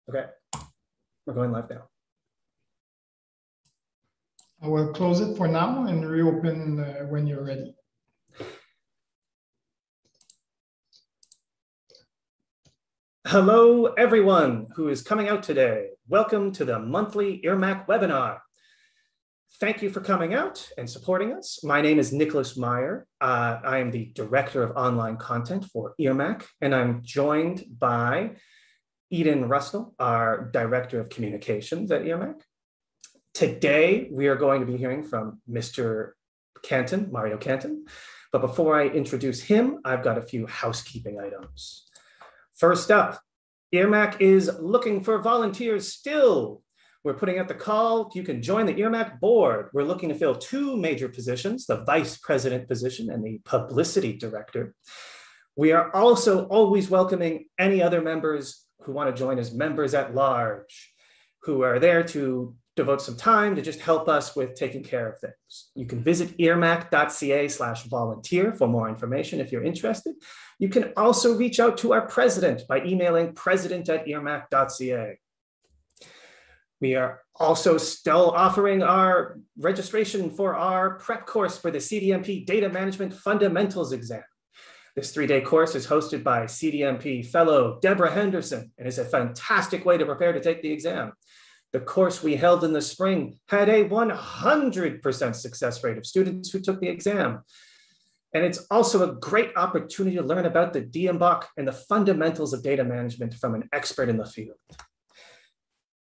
Okay, we're going live now. I will close it for now and reopen when you're ready. Hello, everyone who is coming out today. Welcome to the monthly IRMAC webinar. Thank you for coming out and supporting us. My name is Nicholas Meyer. I am the Director of Online Content for IRMAC, and I'm joined by Eden Russell, our Director of Communications at IRMAC. Today, we are going to be hearing from Mr. Canton, Mario Canton. But before I introduce him, I've got a few housekeeping items. First up, IRMAC is looking for volunteers still. We're putting out the call. You can join the IRMAC board. We're looking to fill two major positions, the vice president position and the publicity director. We are also always welcoming any other members who want to join as members at large, who are there to devote some time to just help us with taking care of things. You can visit irmac.ca/volunteer for more information if you're interested. You can also reach out to our president by emailing president@irmac.ca. We are also still offering our registration for our prep course for the CDMP Data Management Fundamentals exam. This 3-day course is hosted by CDMP fellow Deborah Henderson and is a fantastic way to prepare to take the exam. The course we held in the spring had a 100% success rate of students who took the exam. And it's also a great opportunity to learn about the DMBOK and the fundamentals of data management from an expert in the field.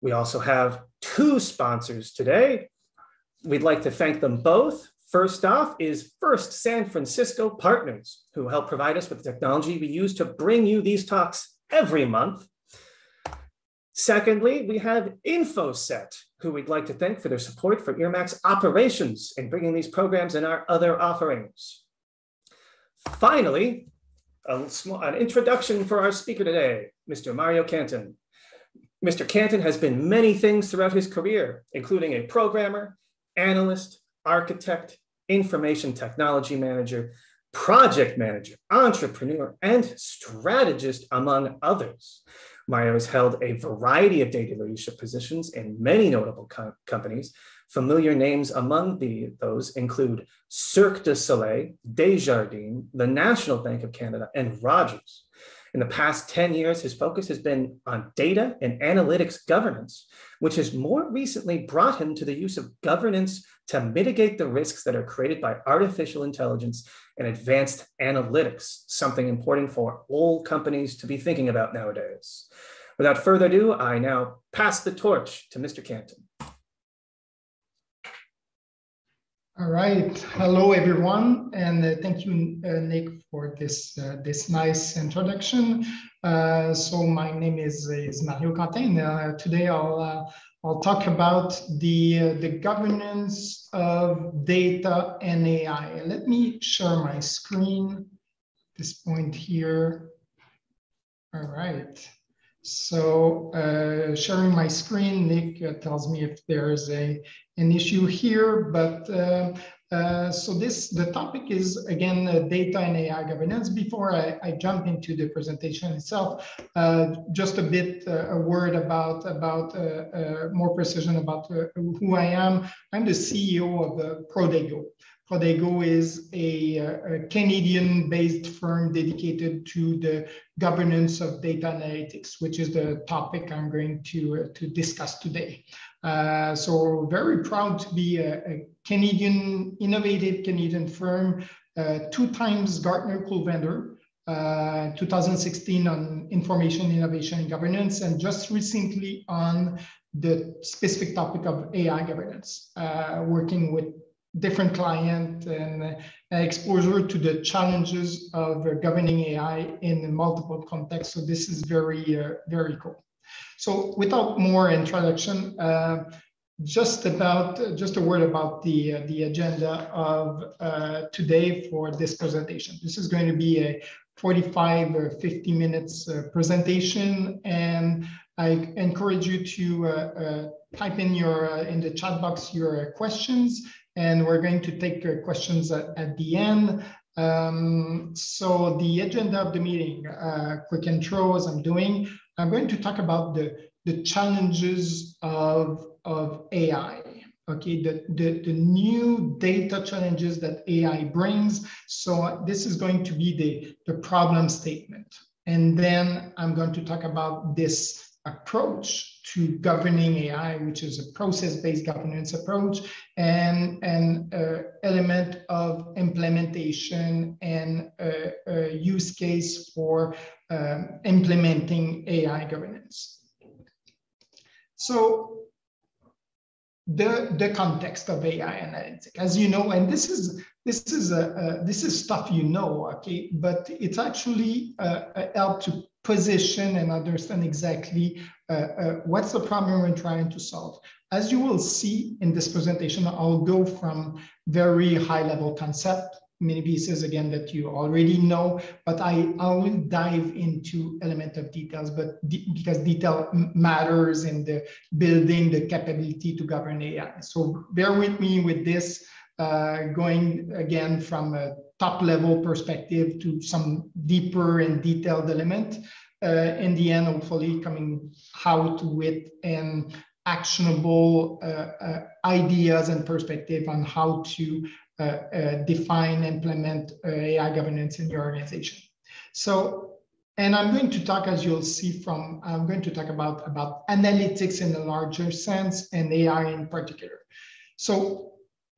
We also have two sponsors today. We'd like to thank them both. First off is First San Francisco Partners, who help provide us with the technology we use to bring you these talks every month. Secondly, we have InfoSet, who we'd like to thank for their support for IRMAC's operations in bringing these programs and our other offerings. Finally, an introduction for our speaker today, Mr. Mario Canton. Mr. Canton has been many things throughout his career, including a programmer, analyst, architect, information technology manager, project manager, entrepreneur, and strategist, among others. Mario has held a variety of data leadership positions in many notable companies. Familiar names among those include Cirque du Soleil, Desjardins, the National Bank of Canada, and Rogers. In the past 10 years, his focus has been on data and analytics governance, which has more recently brought him to the use of governance to mitigate the risks that are created by artificial intelligence and advanced analytics, something important for all companies to be thinking about nowadays. Without further ado, I now pass the torch to Mr. Canton. All right. Hello, everyone, and thank you, Nick, for this nice introduction. So my name is Mario Canton. Today I'll talk about the governance of data and AI. Let me share my screen at this point here. All right. So sharing my screen, Nick tells me if there's an issue here, but so the topic is, again, data and AI governance. Before I jump into the presentation itself, just a word about more precision about who I am. I'm the CEO of Prodego. Prodego is a Canadian-based firm dedicated to the governance of data analytics, which is the topic I'm going to discuss today. So very proud to be a innovative Canadian firm, 2 times Gartner Cool Vendor, 2016 on information, innovation, and governance, and just recently on the specific topic of AI governance, working with different client and exposure to the challenges of governing AI in multiple contexts. So this is very, very cool. So without more introduction, just a word about the agenda of today for this presentation. This is going to be a 45 or 50 minutes presentation, and I encourage you to type in the chat box your questions, and we're going to take questions at the end. So the agenda of the meeting, quick intro as I'm doing. I'm going to talk about the challenges of AI. Okay, the new data challenges that AI brings. So this is going to be the problem statement. And then I'm going to talk about this approach to governing AI, which is a process-based governance approach, and an element of implementation and a use case for implementing AI governance. So the context of AI analytics, as you know, and this is stuff you know, okay, but it's actually helped to position and understand exactly what's the problem we're trying to solve. As you will see in this presentation, I'll go from very high-level concept, many pieces again that you already know, but I will dive into element of details, but because detail matters in the building the capability to govern AI. So bear with me with this, going again from a top-level perspective to some deeper and detailed element. In the end, hopefully coming out with an actionable ideas and perspective on how to define, implement AI governance in your organization. So, and I'm going to talk, as you'll see from, I'm going to talk about analytics in a larger sense and AI in particular. So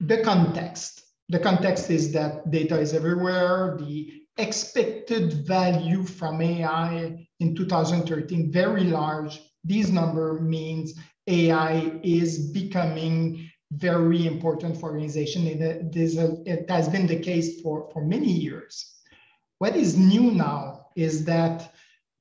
the context is that data is everywhere. The expected value from AI in 2013, very large. These number means AI is becoming very important for organization. It has been the case for many years. What is new now is that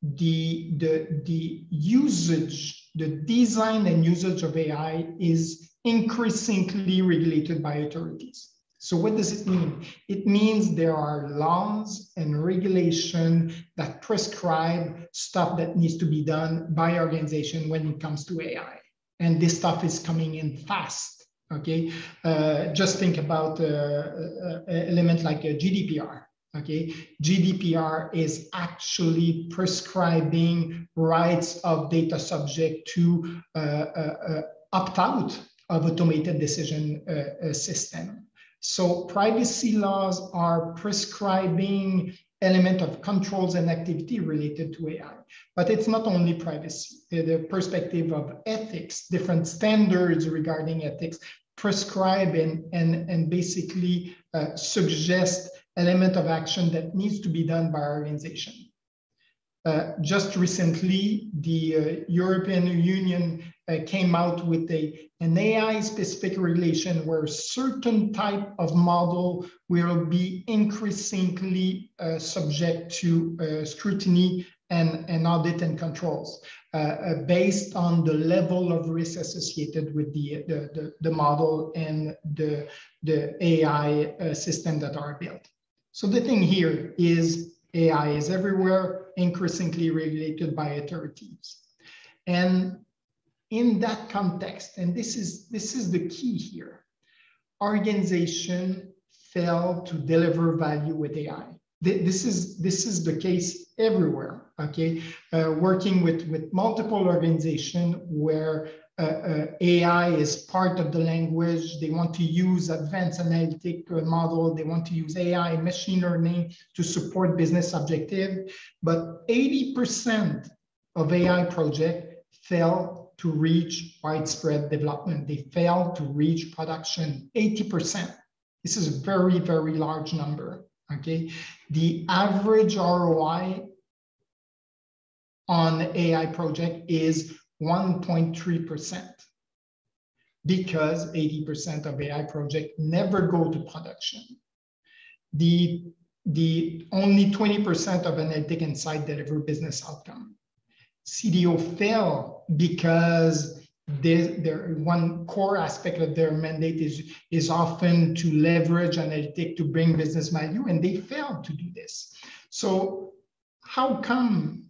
the usage, the design and usage of AI is increasingly regulated by authorities. So what does it mean? It means there are laws and regulation that prescribe stuff that needs to be done by organization when it comes to AI. And this stuff is coming in fast, okay? Just think about an element like a GDPR, okay? GDPR is actually prescribing rights of data subject to opt out of automated decision system. So privacy laws are prescribing element of controls and activity related to AI. But it's not only privacy. The perspective of ethics, different standards regarding ethics, prescribe and basically suggest element of action that needs to be done by our organization. Just recently, the European Union came out with an AI-specific regulation where certain type of model will be increasingly subject to scrutiny and audit and controls based on the level of risk associated with the model and the AI system that are built. So the thing here is AI is everywhere, increasingly regulated by authorities. And in that context, and this is the key here, organization fail to deliver value with AI. This is the case everywhere, okay? Working with multiple organizations where AI is part of the language. They want to use advanced analytic model. They want to use AI, machine learning to support business objective. But 80% of AI projects fail to reach widespread development. They fail to reach production, 80%. This is a very, very large number, okay? The average ROI on AI project is 1.3% because 80% of AI projects never go to production. The only 20% of analytic insight deliver business outcome. CDO fail because their one core aspect of their mandate is often to leverage analytic to bring business value, and they fail to do this. So how come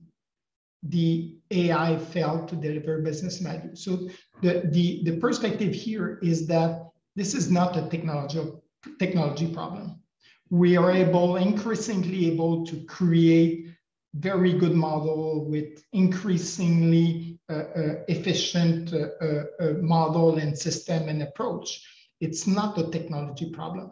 the AI failed to deliver business value? So the perspective here is that this is not a technology problem. We are increasingly able to create very good model with increasingly efficient model and system and approach. It's not a technology problem.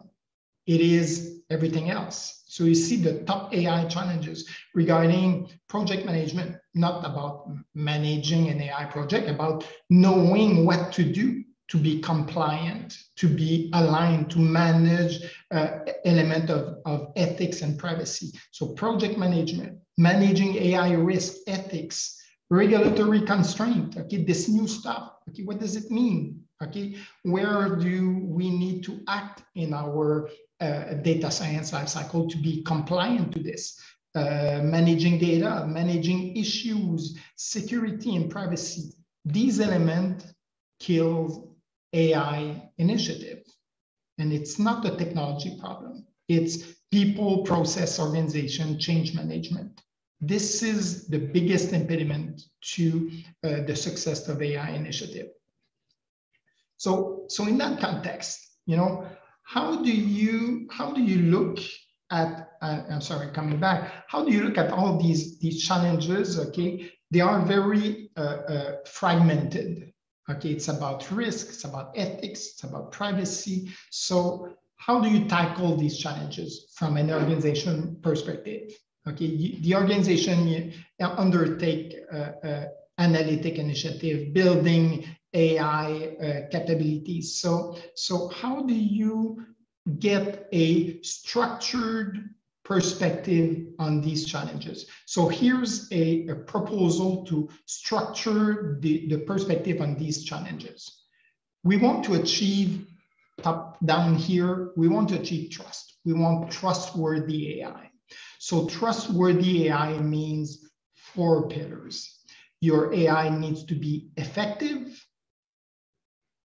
It is everything else. So you see the top AI challenges regarding project management, not about managing an AI project, about knowing what to do to be compliant, to be aligned, to manage element of ethics and privacy. So project management, managing AI risk, ethics, regulatory constraint, okay, this new stuff, okay, what does it mean? Okay, where do we need to act in our data science lifecycle to be compliant to this? Managing data, managing issues, security and privacy. These elements kill AI initiative. And it's not a technology problem. It's people, process, organization, change management. This is the biggest impediment to the success of AI initiative. So in that context, you know, how do you look at, I'm sorry, coming back, how do you look at all these challenges, okay? They are very fragmented, okay? It's about risk, it's about ethics, it's about privacy. So how do you tackle these challenges from an organization perspective? Okay, the organization undertake analytic initiative, building AI capabilities. So how do you get a structured perspective on these challenges? So here's a proposal to structure the perspective on these challenges. We want to achieve top down here, we want to achieve trust. We want trustworthy AI. So trustworthy AI means 4 pillars. Your AI needs to be effective,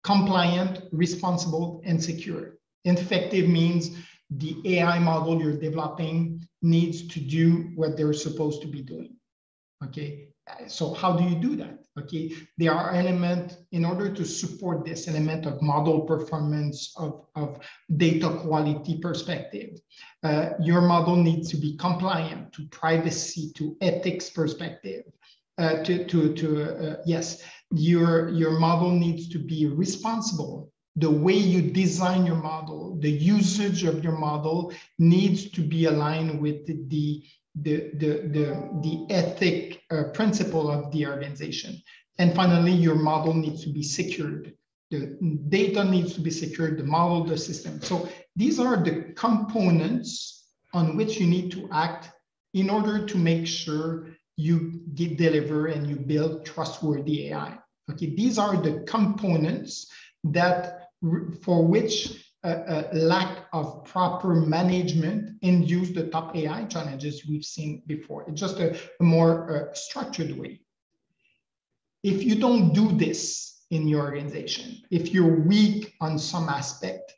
compliant, responsible, and secure. Effective means the AI model you're developing needs to do what they're supposed to be doing. Okay, so how do you do that? Okay, there are elements in order to support this element of model performance, of data quality perspective. Your model needs to be compliant to privacy, to ethics perspective. Yes, your model needs to be responsible. The way you design your model, the usage of your model needs to be aligned with the ethic principle of the organization. And finally, your model needs to be secured. The data needs to be secured, the model, the system. So these are the components on which you need to act in order to make sure you deliver and you build trustworthy AI. Okay, these are the components that for which lack of proper management induce the top AI challenges we've seen before. It's just a more structured way. If you don't do this in your organization, if you're weak on some aspect,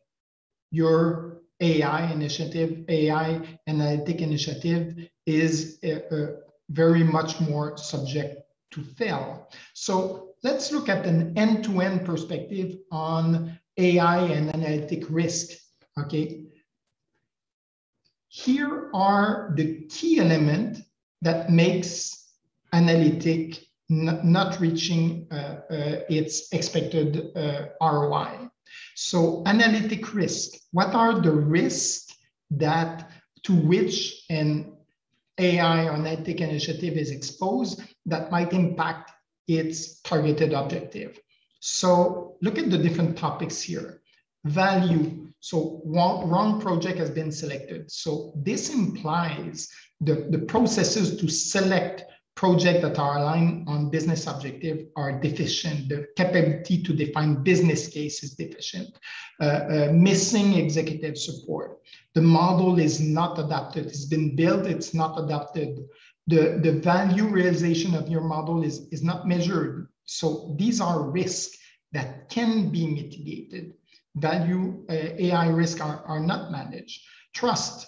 your AI initiative, AI analytic initiative is very much more subject to fail. So let's look at an end-to-end perspective on AI and analytic risk, okay? Here are the key elements that makes analytic not reaching its expected ROI. So analytic risk, what are the risks to which an AI or analytic initiative is exposed that might impact its targeted objective? So look at the different topics here. Value, so wrong project has been selected. So this implies the processes to select projects that are aligned on business objective are deficient. The capability to define business case is deficient. Missing executive support. The model is not adapted. It's been built, it's not adapted. The value realization of your model is not measured. So these are risks that can be mitigated. Value, AI risks are not managed. Trust,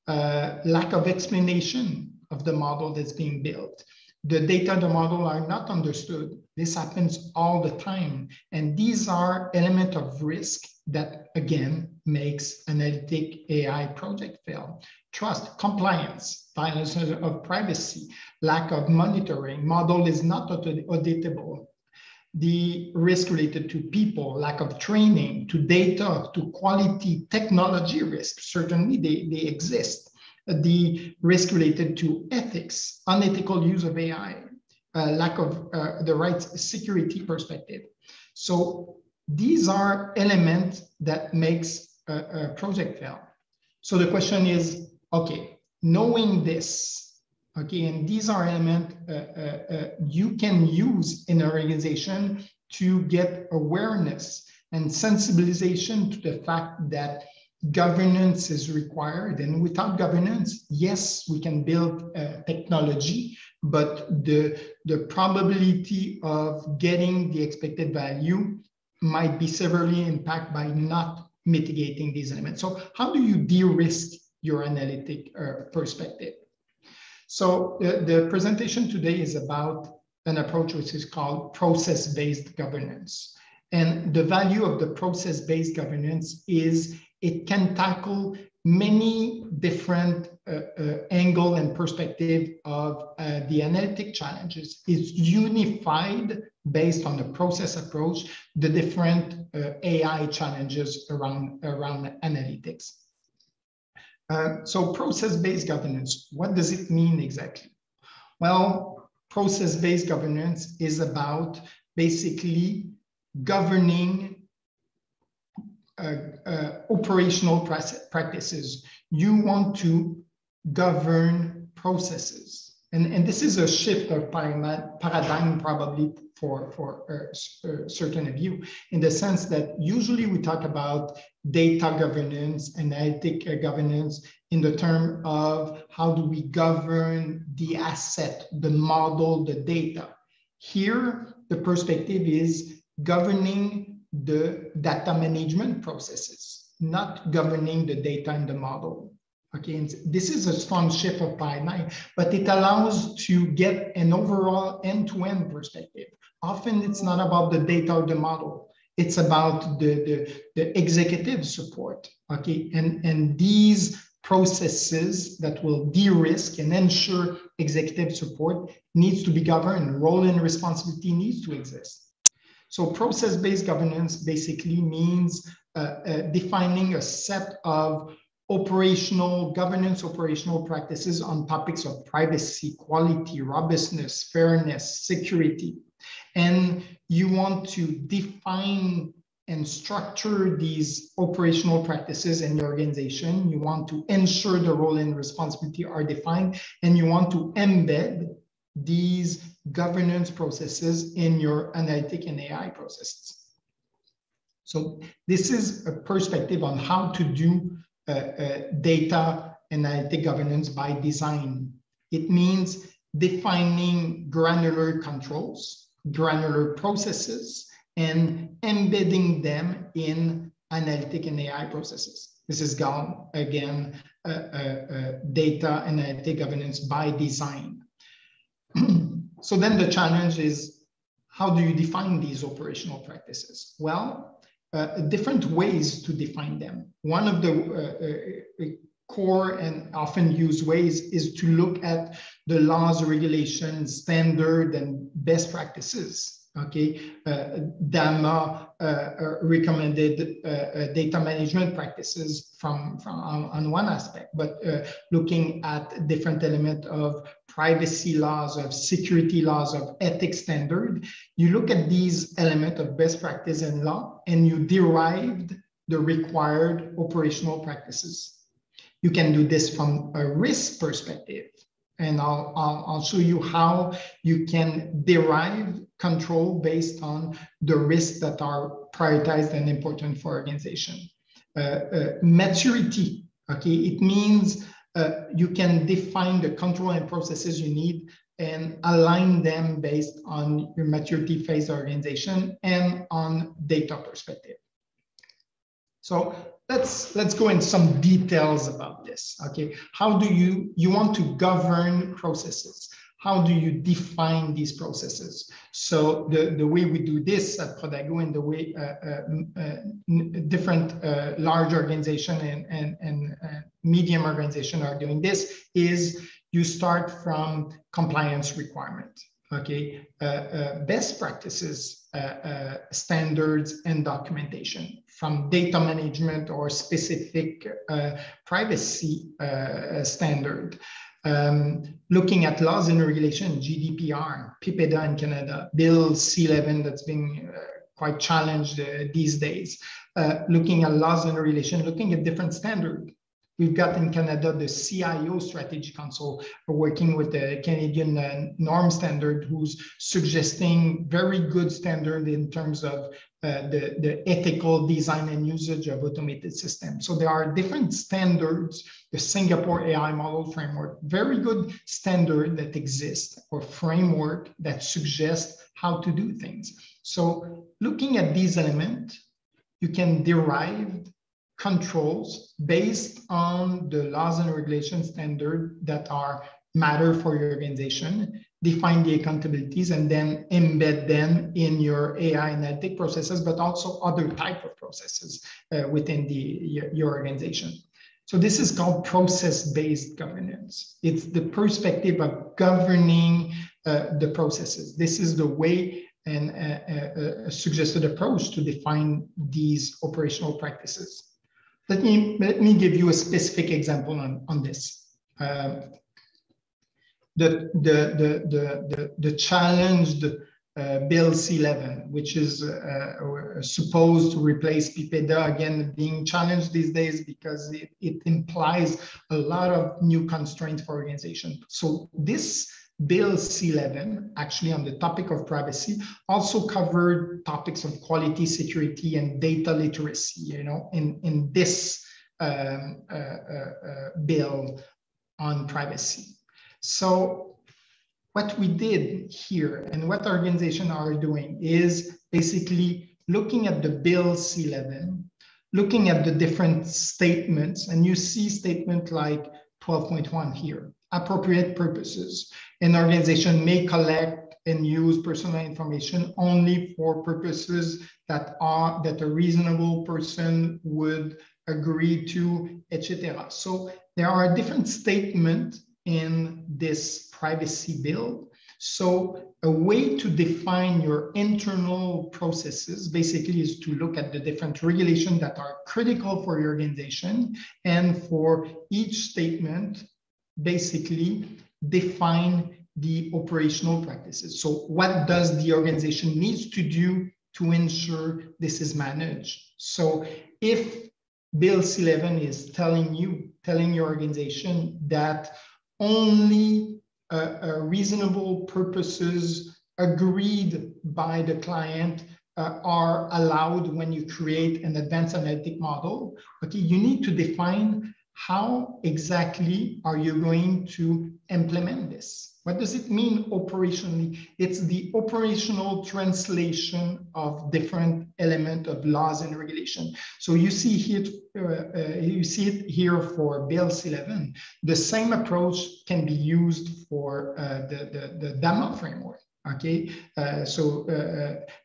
lack of explanation of the model that's being built. the data and the model are not understood. This happens all the time. And these are elements of risk that, again, makes analytic AI project fail. Trust, compliance, violation of privacy, lack of monitoring, model is not auditable. The risk related to people, lack of training, to data, to quality, technology risk, certainly they exist. The risk related to ethics, unethical use of AI, lack of the right security perspective. So these are elements that makes a project fail. So the question is, okay, knowing this, okay, and these are elements you can use in an organization to get awareness and sensibilization to the fact that governance is required. And without governance, yes, we can build technology, but the probability of getting the expected value might be severely impacted by not mitigating these elements. So how do you de-risk your analytic perspective? So the presentation today is about an approach which is called process-based governance. And the value of the process-based governance is it can tackle many different angle and perspective of the analytic challenges. It's unified based on the process approach, the different AI challenges around analytics. So process-based governance, what does it mean exactly? Well, process-based governance is about basically governing operational practices. You want to govern processes. And this is a shift of paradigm probably for certain of you, in the sense that usually we talk about data governance, analytic governance in the term of how do we govern the asset, the model, the data. Here, the perspective is governing the data management processes, not governing the data and the model. Okay, and this is a strong shift of paradigm, but it allows to get an overall end-to-end perspective. Often it's not about the data or the model, it's about the executive support. Okay, and these processes that will de-risk and ensure executive support needs to be governed. Role and responsibility needs to exist. So process-based governance basically means defining a set of operational practices on topics of privacy, quality, robustness, fairness, security. And you want to define and structure these operational practices in the organization. You want to ensure the role and responsibility are defined, and you want to embed these governance processes in your analytic and AI processes. So this is a perspective on how to do data analytic governance by design. It means defining granular controls, granular processes, and embedding them in analytic and AI processes. This is again data analytic governance by design. So then the challenge is, how do you define these operational practices? Well, different ways to define them. One of the core and often used ways is to look at the laws, regulations, standard, and best practices. Okay, DAMA recommended data management practices on one aspect, but looking at different elements of privacy laws, of security laws, of ethics standard, you look at these elements of best practice and law, and you derived the required operational practices. You can do this from a risk perspective, and I'll show you how you can derive control based on the risks that are prioritized and important for organization. Maturity, okay, it means you can define the control and processes you need and align them based on your maturity phase organization and on data perspective. So let's go into some details about this. Okay, how do you want to govern processes? how do you define these processes? So the way we do this at Prodago and the way different large organization and medium organization are doing this is you start from compliance requirement, okay? Best practices, standards and documentation from data management or specific privacy standard. Looking at laws and regulation, GDPR, PIPEDA in Canada, Bill C11 that's being quite challenged these days. Looking at laws and regulation, looking at different standards. We've got in Canada the CIO Strategy Council working with the Canadian norm standard, who's suggesting very good standard in terms of the ethical design and usage of automated systems. So there are different standards, the Singapore AI model framework, very good standard that exists or framework that suggests how to do things. So looking at these elements, you can derive controls based on the laws and regulations standard that are matter for your organization, define the accountabilities, and then embed them in your AI analytic processes, but also other type of processes within your organization. So this is called process-based governance. It's the perspective of governing the processes. This is the way and a suggested approach to define these operational practices. Let me give you a specific example on this. The challenged Bill C11, which is supposed to replace PIPEDA, again being challenged these days because it implies a lot of new constraints for organization. So this Bill C11, actually on the topic of privacy, also covered topics of quality, security, and data literacy, you know, in this bill on privacy. So what we did here and what organizations are doing is basically looking at the Bill C11, looking at the different statements, and you see statement like 12.1 here. Appropriate purposes. An organization may collect and use personal information only for purposes that a reasonable person would agree to, etc. So there are different statements in this privacy bill. So a way to define your internal processes basically is to look at the different regulations that are critical for your organization, and for each statement basically define the operational practices. So what does the organization needs to do to ensure this is managed? So if Bill C11 is telling your organization that only reasonable purposes agreed by the client are allowed when you create an advanced analytic model, okay, you need to define how exactly are you going to implement this? What does it mean operationally? It's the operational translation of different elements of laws and regulation. So you see here, it here for Bill C11. The same approach can be used for the DAMA framework. Okay,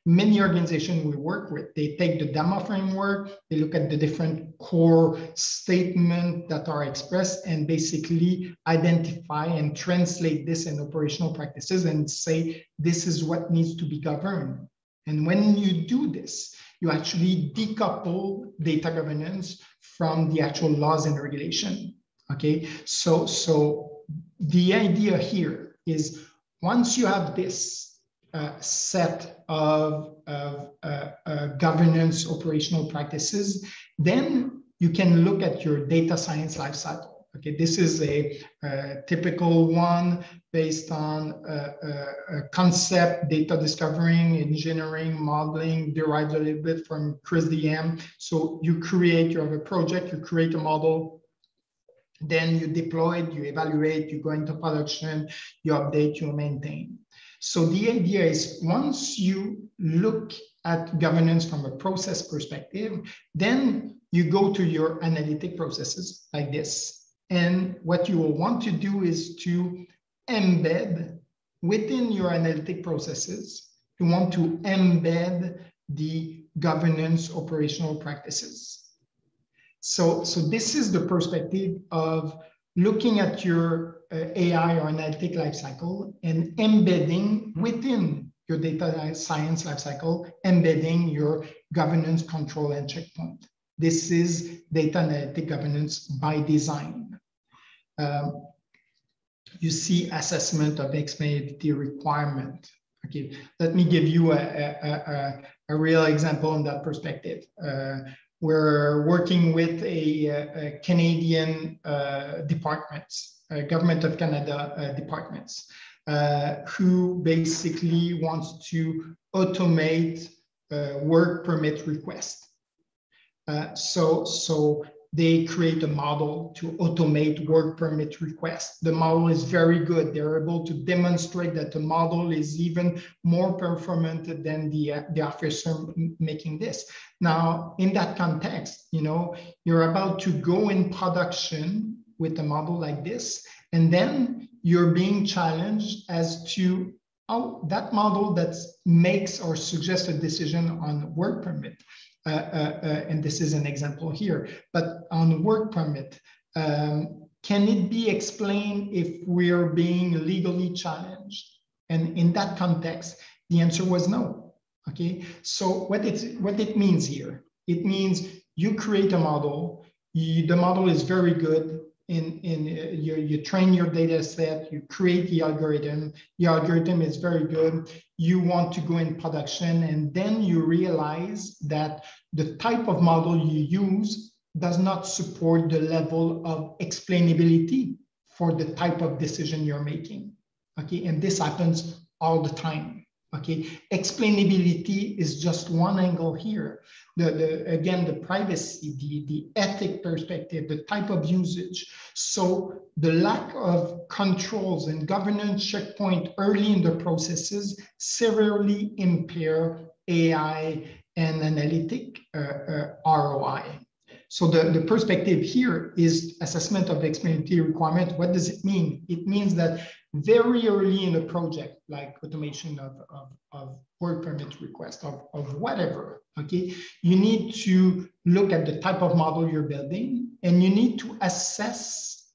many organizations we work with, they take the DAMA framework, they look at the different core statements that are expressed and basically identify and translate this in operational practices and say, this is what needs to be governed. And when you do this, you actually decouple data governance from the actual laws and regulation. Okay, so the idea here is, once you have this set of governance operational practices, then you can look at your data science lifecycle. Okay, this is a typical one based on a concept, data discovering, engineering, modeling, derived a little bit from Chris DM. So you have a project, you create a model, then you deploy it, you evaluate, you go into production, you update, you maintain. So the idea is, once you look at governance from a process perspective, then you go to your analytic processes like this. And what you will want to do is to embed within your analytic processes, you want to embed the governance operational practices. So this is the perspective of looking at your AI or analytic lifecycle and embedding within your data science lifecycle, embedding your governance, control, and checkpoint. This is data analytic governance by design. You see assessment of explainability requirement. Okay, let me give you a real example on that perspective. We're working with a Canadian departments, Government of Canada departments, who basically wants to automate work permit requests. So they create a model to automate work permit requests. The model is very good. They're able to demonstrate that the model is even more performant than the officer making this. Now, in that context, you know, you're about to go in production with a model like this, and then you're being challenged as to how that model that makes or suggests a decision on work permit. And this is an example here, but on work permit, can it be explained if we're being legally challenged? And in that context, the answer was no. Okay, so what it means here, it means you create a model, the model is very good. You train your data set, you create the algorithm is very good, you want to go in production, and then you realize that the type of model you use does not support the level of explainability for the type of decision you're making. Okay, and this happens all the time. Okay, explainability is just one angle here. Again, the privacy, the ethic perspective, the type of usage. So the lack of controls and governance checkpoint early in the processes severely impair AI and analytic ROI. So the perspective here is assessment of explainability requirement. What does it mean? It means that very early in a project, like automation of work permit request, of whatever, okay, you need to look at the type of model you're building, and you need to assess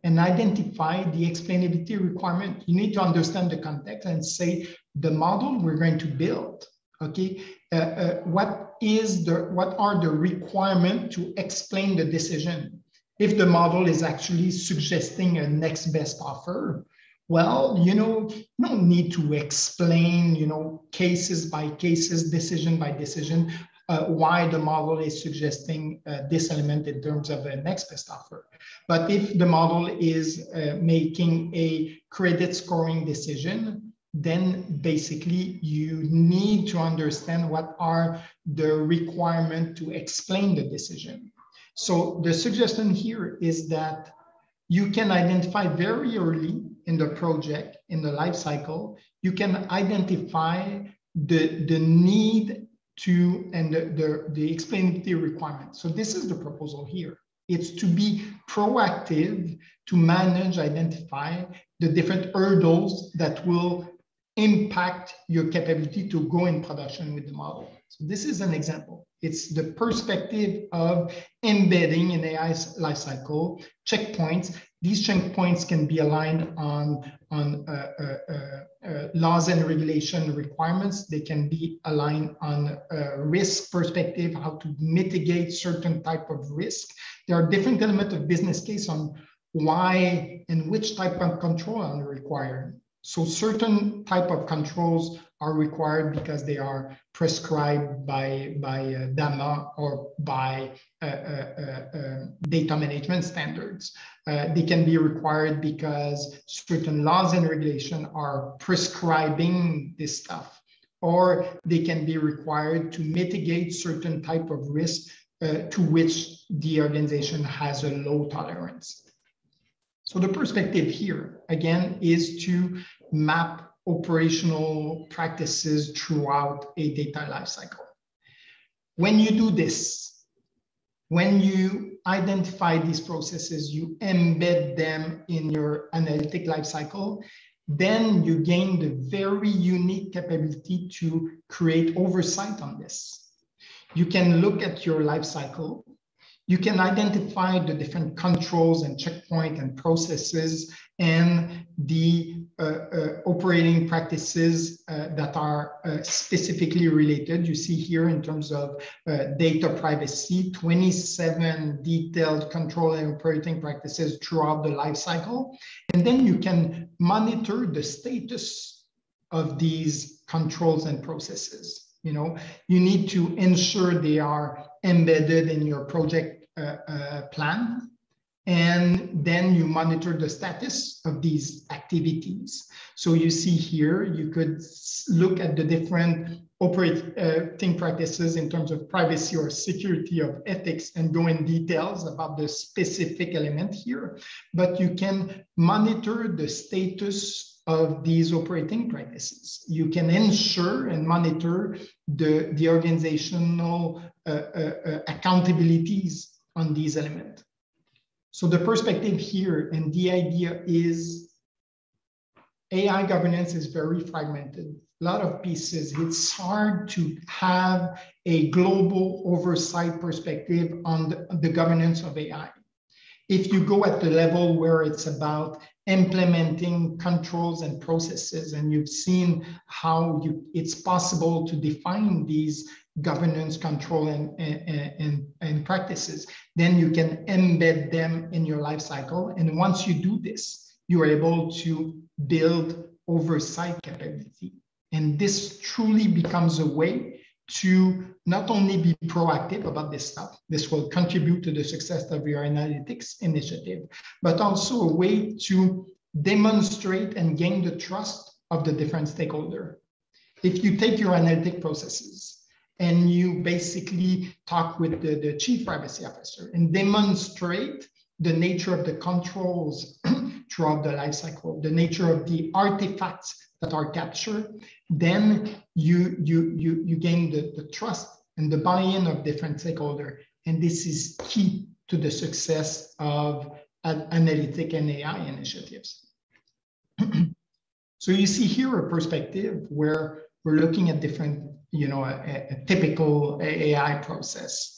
and identify the explainability requirement. You need to understand the context and say, the model we're going to build, okay, what are the requirements to explain the decision? If the model is actually suggesting a next best offer, well, you don't need to explain, cases by cases, decision by decision, why the model is suggesting this element in terms of a next best offer. But if the model is making a credit scoring decision, then basically you need to understand what are the requirements to explain the decision. So the suggestion here is that you can identify very early in the project, in the life cycle, you can identify the need to and the explainability requirement. So this is the proposal here. It's to be proactive, to manage, identify the different hurdles that will impact your capability to go in production with the model. So this is an example. It's the perspective of embedding in AI's lifecycle checkpoints. These checkpoints can be aligned on laws and regulation requirements. They can be aligned on risk perspective, how to mitigate certain type of risk. There are different elements of business case on why and which type of control are required. So certain type of controls are required because they are prescribed by DAMA or by data management standards. They can be required because certain laws and regulation are prescribing this stuff, or they can be required to mitigate certain type of risk to which the organization has a low tolerance. So the perspective here, again, is to map operational practices throughout a data lifecycle. When you do this, when you identify these processes, you embed them in your analytic lifecycle, then you gain the very unique capability to create oversight on this. You can look at your life cycle. You can identify the different controls and checkpoints and processes and the operating practices that are specifically related. You see here in terms of data privacy, 27 detailed control and operating practices throughout the life cycle. And then you can monitor the status of these controls and processes. You need to ensure they are embedded in your project plan, and then you monitor the status of these activities. So you see here, you could look at the different operating practices in terms of privacy or security of ethics and go in details about the specific element here, but you can monitor the status of these operating practices. You can ensure and monitor the organizational accountabilities on these elements. So the perspective here and the idea is AI governance is very fragmented, a lot of pieces. It's hard to have a global oversight perspective on the governance of AI. If you go at the level where it's about implementing controls and processes, and you've seen how it's possible to define these governance, control, and practices, then you can embed them in your life cycle. And once you do this, you are able to build oversight capability. And this truly becomes a way to not only be proactive about this stuff, this will contribute to the success of your analytics initiative, but also a way to demonstrate and gain the trust of the different stakeholders. If you take your analytic processes and you basically talk with the chief privacy officer and demonstrate the nature of the controls throughout the life cycle, the nature of the artifacts that are captured, then you gain the trust and the buy-in of different stakeholders. And this is key to the success of analytic and AI initiatives. So you see here a perspective where we're looking at different, a typical AI process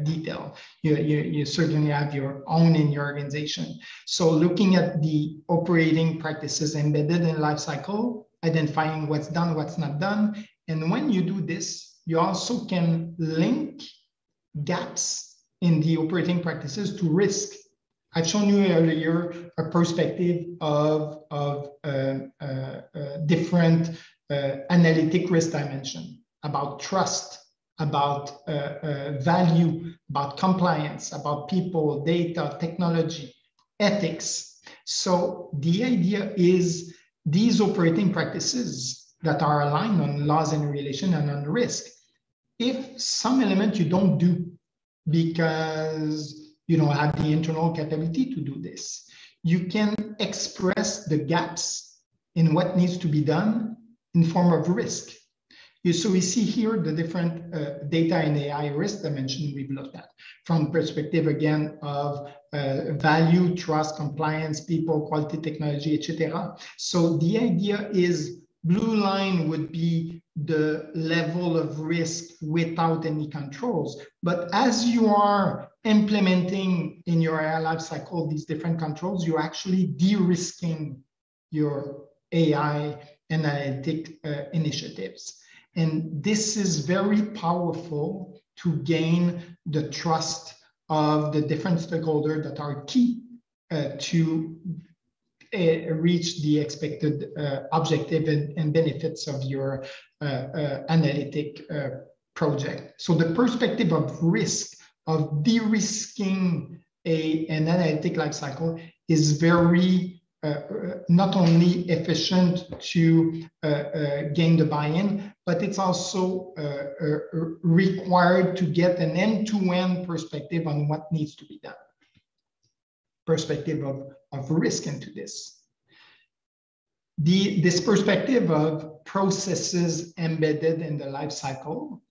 detail. You certainly have your own in your organization. So looking at the operating practices embedded in life cycle, identifying what's done, what's not done. And when you do this, you also can link gaps in the operating practices to risk. I've shown you earlier a perspective of different analytic risk dimension, about trust, about value, about compliance, about people, data, technology, ethics. So the idea is these operating practices that are aligned on laws and regulation and on risk, if some element you don't do because you don't have the internal capability to do this, you can express the gaps in what needs to be done in form of risk. So we see here the different data and AI risk dimension we've looked at from perspective again of value, trust, compliance, people, quality, technology, etc. So the idea is blue line would be the level of risk without any controls. But as you are implementing in your AI life cycle these different controls, you're actually de-risking your AI analytic initiatives. And this is very powerful to gain the trust of the different stakeholders that are key to reach the expected objective and benefits of your analytic project. So the perspective of risk, of de-risking an analytic lifecycle is very not only efficient to gain the buy-in, but it's also required to get an end-to-end perspective on what needs to be done. Perspective of risk into this. This perspective of processes embedded in the life cycle,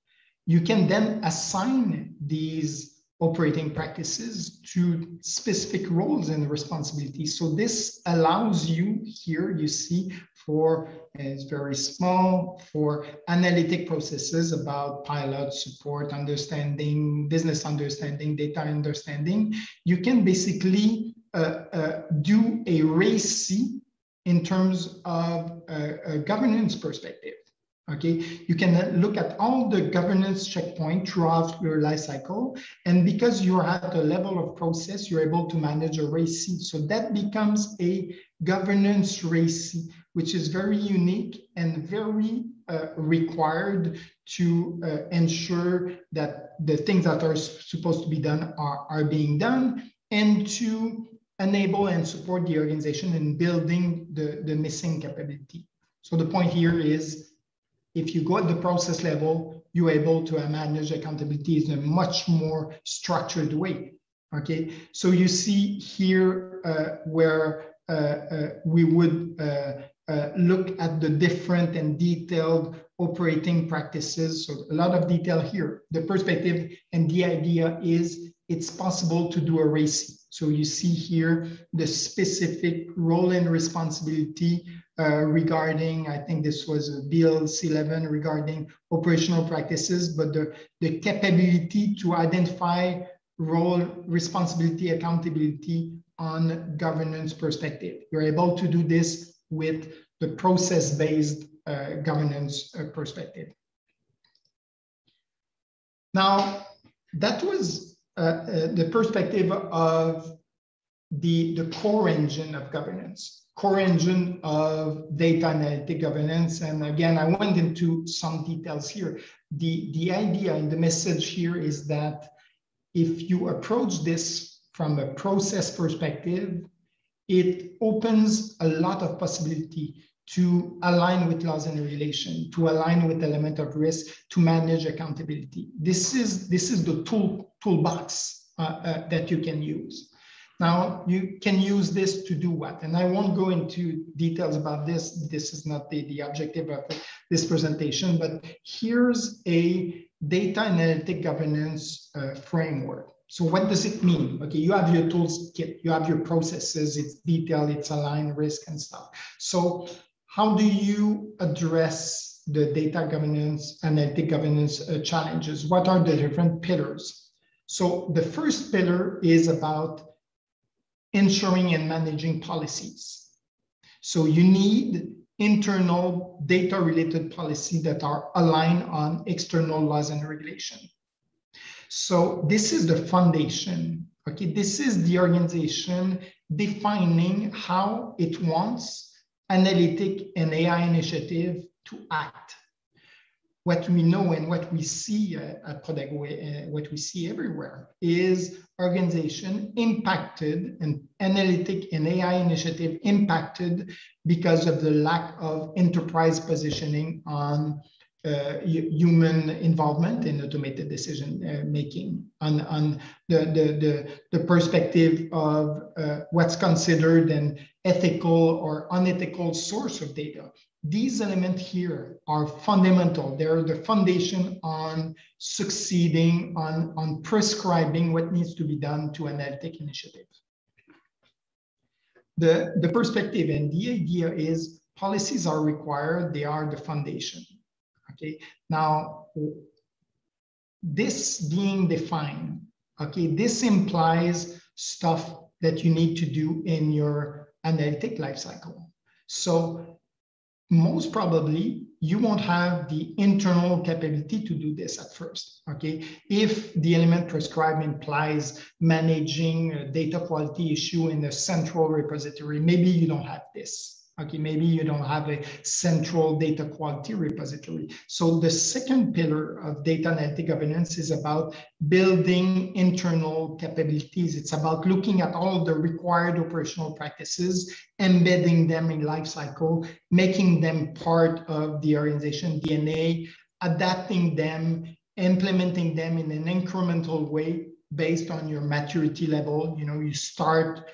you can then assign these operating practices to specific roles and responsibilities. So this allows you here, you see, for it's very small, for analytic processes about pilot, support, understanding, business understanding, data understanding. You can basically do a RACI in terms of a governance perspective. Okay, you can look at all the governance checkpoints throughout your life cycle. And because you're at a level of process, you're able to manage a RACI. So that becomes a governance RACI, which is very unique and very required to ensure that the things that are supposed to be done are being done, and to enable and support the organization in building the missing capability. So the point here is, if you go at the process level, you're able to manage accountability in a much more structured way. Okay, so you see here where we would look at the different and detailed operating practices. So a lot of detail here. The perspective and the idea is it's possible to do a RACI. So you see here the specific role and responsibility regarding, I think this was Bill C11 regarding operational practices, but the capability to identify role, responsibility, accountability on governance perspective. You're able to do this with the process-based governance perspective. Now, that was the perspective of the core engine of governance, core engine of data analytic governance. And again, I went into some details here. The idea and the message here is that if you approach this from a process perspective, it opens a lot of possibility to align with laws and regulation, to align with element of risk, to manage accountability. This is the toolbox that you can use. Now, you can use this to do what? And I won't go into details about this. This is not the objective of this presentation, but here's a data analytic governance framework. So what does it mean? Okay, you have your tools kit, you have your processes, it's detailed, it's aligned, risk and stuff. So how do you address the data governance, analytic governance challenges? What are the different pillars? So the first pillar is about ensuring and managing policies. So you need internal data-related policies that are aligned on external laws and regulation. So this is the foundation. Okay, this is the organization defining how it wants analytic and AI initiative to act. What we know and what we see at Prodego, what we see everywhere is organization impacted and analytic and AI initiative impacted because of the lack of enterprise positioning on human involvement in automated decision making, on the perspective of what's considered an ethical or unethical source of data. These elements here are fundamental. They're the foundation on succeeding, on prescribing what needs to be done to analytic initiatives. The perspective and the idea is policies are required, they are the foundation. Okay, now this being defined, okay, this implies stuff that you need to do in your analytic lifecycle. So most probably you won't have the internal capability to do this at first, okay? If the element prescribed implies managing a data quality issue in a central repository, maybe you don't have this. Okay, maybe you don't have a central data quality repository. So the second pillar of data analytic governance is about building internal capabilities. It's about looking at all the required operational practices, embedding them in lifecycle, making them part of the organization DNA, adapting them, implementing them in an incremental way based on your maturity level. You know, you start.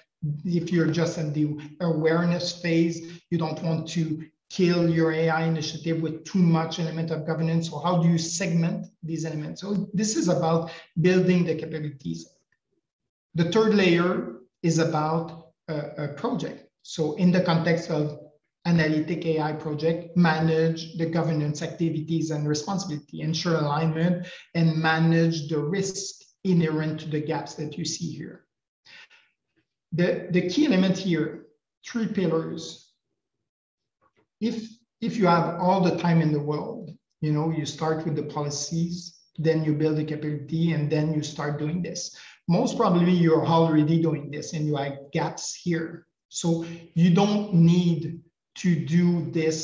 If you're just in the awareness phase, you don't want to kill your AI initiative with too much element of governance? So how do you segment these elements? So this is about building the capabilities. The third layer is about a project. So in the context of analytic AI project, manage the governance activities and responsibility, ensure alignment, and manage the risk inherent to the gaps that you see here. The key element here, 3 pillars. If you have all the time in the world, you start with the policies, then you build the capability, and then you start doing this. Most probably you're already doing this and you have gaps here. So you don't need to do this,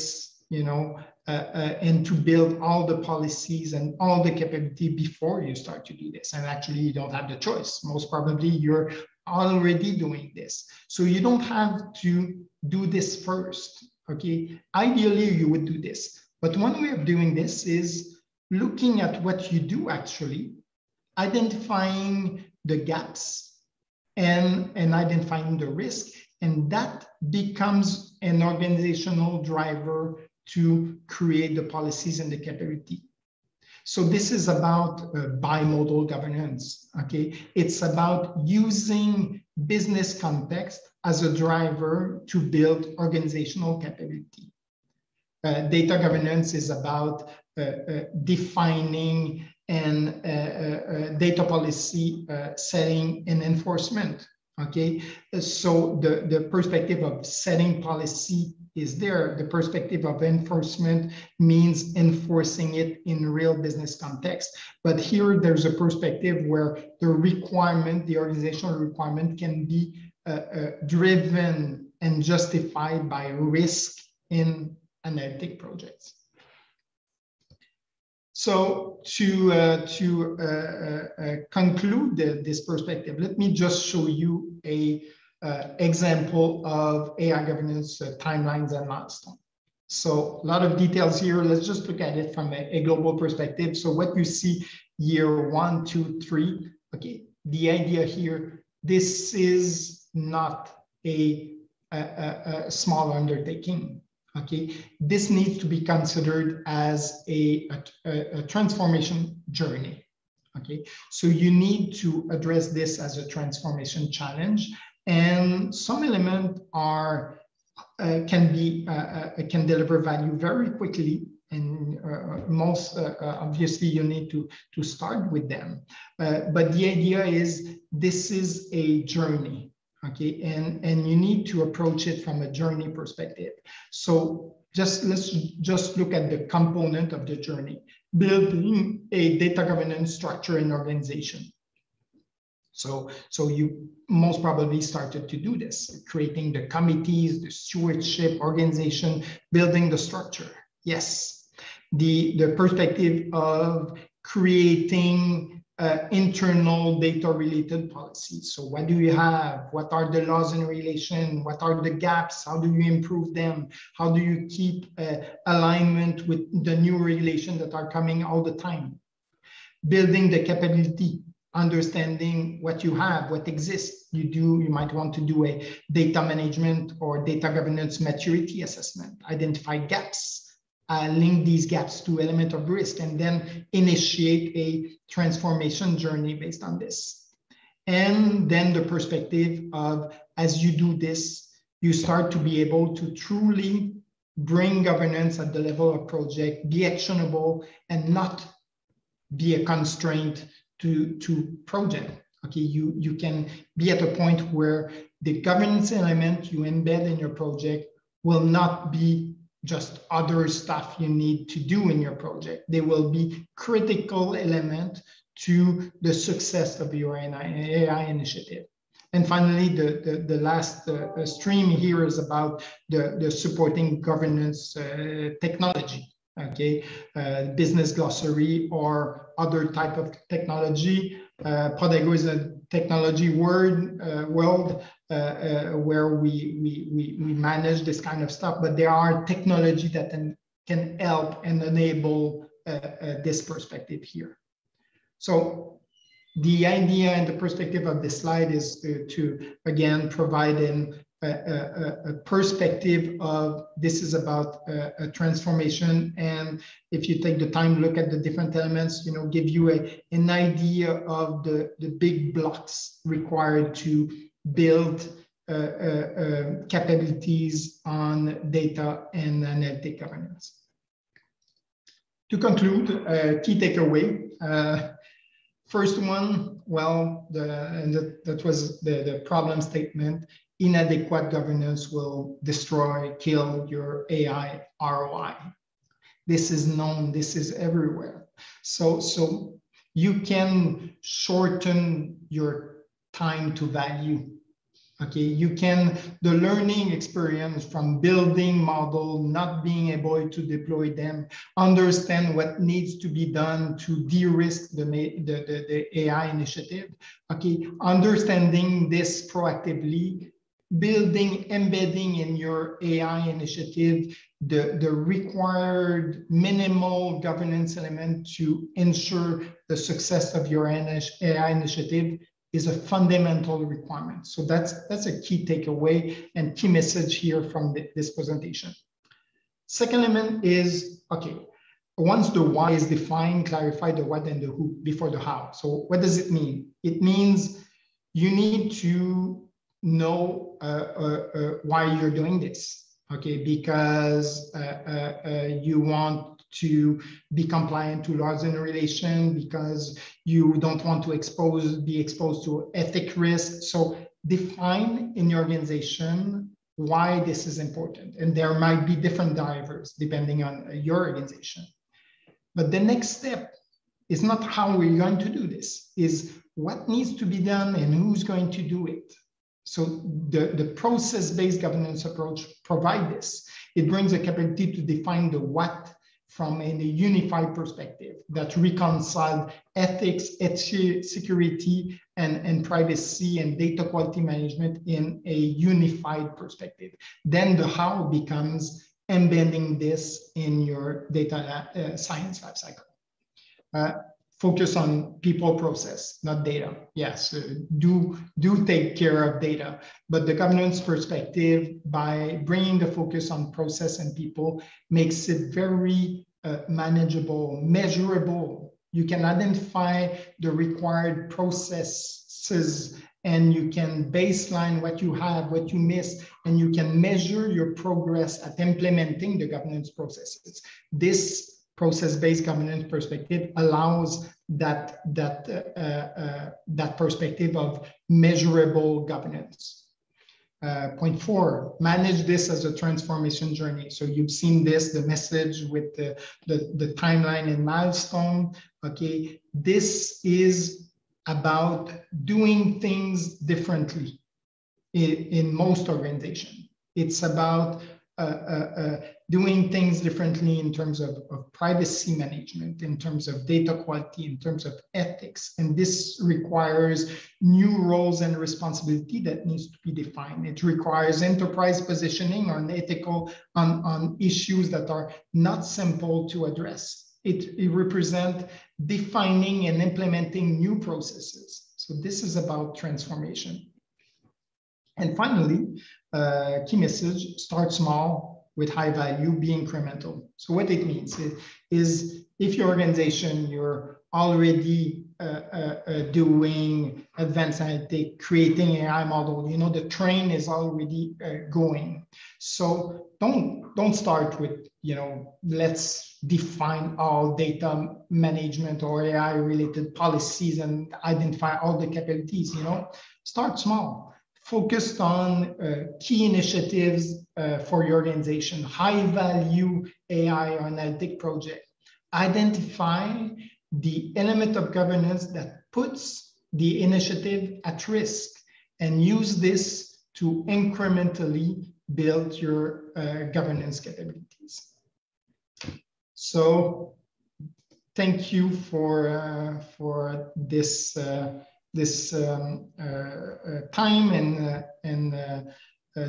and to build all the policies and all the capability before you start to do this. And actually you don't have the choice. Most probably you're already doing this. So you don't have to do this first, okay? Ideally you would do this. But one way of doing this is looking at what you do actually, identifying the gaps and identifying the risk. And that becomes an organizational driver to create the policies and the capability. So this is about bimodal governance, okay? It's about using business context as a driver to build organizational capability. Data governance is about defining and data policy setting and enforcement. Okay, so the perspective of setting policy is there. The perspective of enforcement means enforcing it in real business context. But here there's a perspective where the requirement, the organizational requirement, can be driven and justified by risk in analytic projects. So to conclude this perspective, let me just show you a example of AI governance timelines and milestones. So a lot of details here. Let's just look at it from a global perspective. So what you see year 1, 2, 3. Okay, the idea here, this is not a small undertaking. Okay, this needs to be considered as a transformation journey. Okay, so you need to address this as a transformation challenge, and some elements are can deliver value very quickly, and most obviously you need to start with them. But the idea is this is a journey. Okay, and you need to approach it from a journey perspective. So let's just look at the component of the journey, building a data governance structure and organization. So you most probably started to do this, creating the committees, the stewardship, organization, building the structure. Yes, the perspective of creating internal data-related policies. So what do you have? What are the laws in relation? What are the gaps? How do you improve them? How do you keep alignment with the new regulations that are coming all the time? Building the capability, understanding what you have, what exists. You might want to do a data management or data governance maturity assessment, identify gaps, link these gaps to element of risk, and then initiate a transformation journey based on this. And then the perspective of, as you do this, you start to be able to truly bring governance at the level of project, be actionable, and not be a constraint to project. Okay, you can be at a point where the governance element you embed in your project will not be just other stuff you need to do in your project. They will be critical element to the success of your AI initiative. And finally, the last stream here is about the supporting governance technology. Okay, business glossary or other type of technology. Podago is a technology world where we manage this kind of stuff, but there are technology that can help and enable this perspective here. So the idea and the perspective of this slide is to again provide an a perspective of this is about a transformation. And if you take the time, look at the different elements, give you an idea of the big blocks required to build capabilities on data and analytic governance. To conclude, key takeaway. First one, well, that was the problem statement. Inadequate governance will destroy, kill your AI ROI. This is known, this is everywhere. So you can shorten your time to value. Okay, the learning experience from building model, not being able to deploy them, understand what needs to be done to de-risk the AI initiative. Okay, understanding this proactively, embedding in your AI initiative the required minimal governance element to ensure the success of your AI initiative is a fundamental requirement. So that's a key takeaway and key message here from this presentation. Second element is, okay, once the why is defined, clarify the what and the who before the how. So what does it mean? It means you need to know why you're doing this, okay? Because you want to be compliant to laws and regulation, because you don't want to be exposed to ethic risk. So define in your organization why this is important. And there might be different drivers depending on your organization. But the next step is not how we're going to do this, is what needs to be done and who's going to do it. So the process-based governance approach provides this. It brings the capability to define the what from a unified perspective that reconcile ethics, security, and privacy and data quality management in a unified perspective. Then the how becomes embedding this in your data science lifecycle. Focus on people process, not data. Yes, do take care of data, but the governance perspective, by bringing the focus on process and people, makes it very manageable, measurable. You can identify the required processes and you can baseline what you have, what you miss, and you can measure your progress at implementing the governance processes. This process-based governance perspective allows that perspective of measurable governance. Point 4, manage this as a transformation journey. So you've seen this, the message with the timeline and milestone. Okay, this is about doing things differently in most organizations. It's about doing things differently in terms of privacy management, in terms of data quality, in terms of ethics. And this requires new roles and responsibility that needs to be defined. It requires enterprise positioning on on issues that are not simple to address. It represents defining and implementing new processes. So this is about transformation. And finally, key message, start small with high value, be incremental. So what it means is if your organization, you're already doing advanced analytics, creating AI model, the train is already going. So don't start with, let's define all data management or AI related policies and identify all the capabilities, start small. Focused on key initiatives for your organization, high value AI or analytic project. Identify the element of governance that puts the initiative at risk and use this to incrementally build your governance capabilities. So thank you for this time and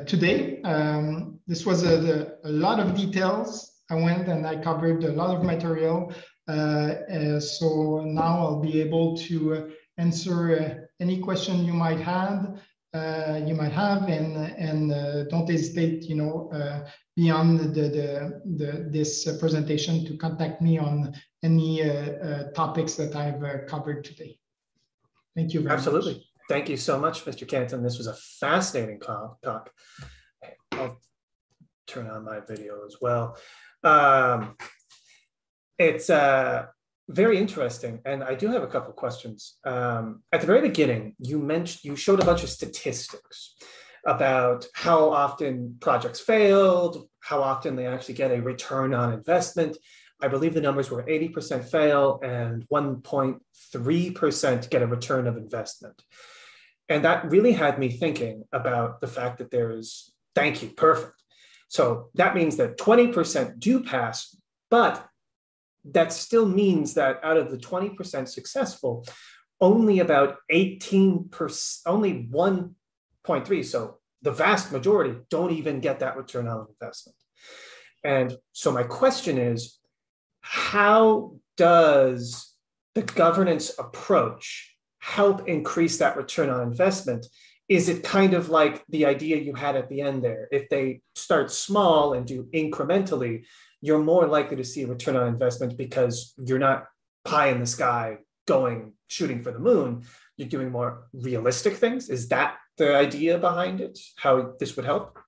today. This was a lot of details. I went and I covered a lot of material. So now I'll be able to answer any question you might have. you might have, and don't hesitate, beyond this presentation to contact me on any topics that I've covered today. Thank you very much. Absolutely. Thank you so much, Mr. Cantin. This was a fascinating talk. I'll turn on my video as well. It's very interesting, and I do have a couple of questions. At the very beginning, you showed a bunch of statistics about how often projects failed, how often they actually get a return on investment. I believe the numbers were 80% fail and 1.3% get a return of investment. And that really had me thinking about the fact that thank you, perfect. So that means that 20% do pass, but that still means that out of the 20% successful, only about 18%, only 1.3, so the vast majority don't even get that return on investment. And so my question is, how does the governance approach help increase that return on investment? Is it kind of like the idea you had at the end there? If they start small and do incrementally, you're more likely to see a return on investment because you're not pie in the sky shooting for the moon. You're doing more realistic things. Is that the idea behind it? How this would help?